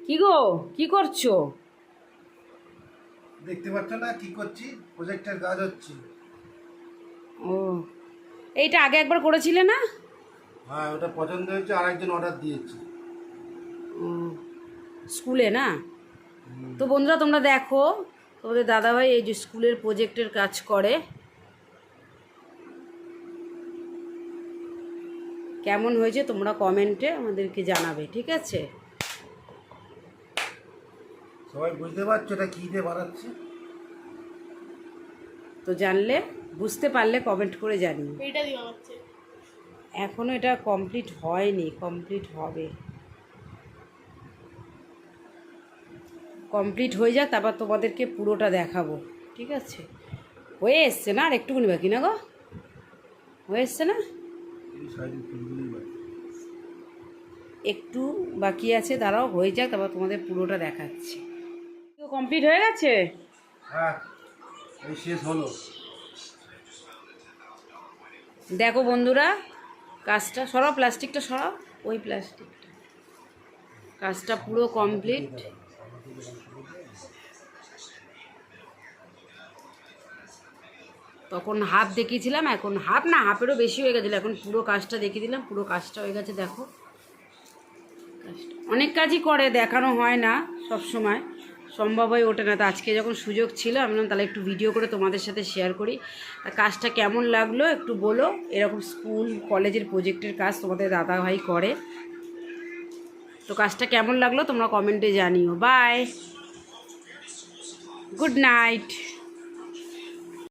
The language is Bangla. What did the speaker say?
কি গো, কি করছো? দেখতে পাচ্ছ না কি করছি? প্রজেক্টের কাজ হচ্ছে। ও, এইটা আগে একবার করেছিলে না? হ্যাঁ, ওটা পছন্দ হয়েছে, আরেকজন অর্ডার দিয়েছে। ও, স্কুলে না? তো বন্ধুরা তোমরা দেখো, তোমাদের দাদাভাই এই যে স্কুলের প্রজেক্টের কাজ করে। কেমন হয়েছে তোমরা কমেন্টে আমাদেরকে জানাবে, ঠিক আছে? সবাই বুঝতে পারছো এটা কী দিয়ে বানাচ্ছে? তো জানলে, বুঝতে পারলে কমেন্ট করে জানিও। এইটা দিয়ে বানাচ্ছে। এখনও এটা কমপ্লিট হয়নি, কমপ্লিট হবে। কমপ্লিট হয়ে যাক, তারপর তোমাদেরকে পুরোটা দেখাবো, ঠিক আছে? হয়ে এসছে না? আর একটুকুনি বাকি না গো? হয়ে এসছে না? এই সাইডে ফুলগুলোই বাকি। একটু বাকি আছে, দাঁড়াও হয়ে যাক, তারপর তোমাদের পুরোটা দেখাচ্ছি। কমপ্লিট হয়ে গেছে? হ্যাঁ, এই শেষ হলো। দেখো বন্ধুরা, কাজটা সরাও, প্লাস্টিকটা সরাও, ওই প্লাস্টিকটা। কাজটা পুরো কমপ্লিট। তখন হাফ দেখিয়েছিলাম, এখন হাফ না, হাফেরও বেশি হয়ে গেছিলো, এখন পুরো কাজটা দেখিয়ে দিলাম। পুরো কাজটা হয়ে গেছে, দেখো। কাজটা অনেক কাজই করে, দেখানো হয় না সব সময়, সম্ভব হয়ে ওঠে না। তো আজকে যখন সুযোগ ছিল, আমি বললাম তাহলে একটু ভিডিও করে তোমাদের সাথে শেয়ার করি। কাজটা কেমন লাগলো একটু বলো। এরকম স্কুল কলেজের প্রজেক্টের কাজ তোমাদের দাদাভাই করে। তো কাজটা কেমন লাগলো তোমরা কমেন্টে জানিও। Bye, good night.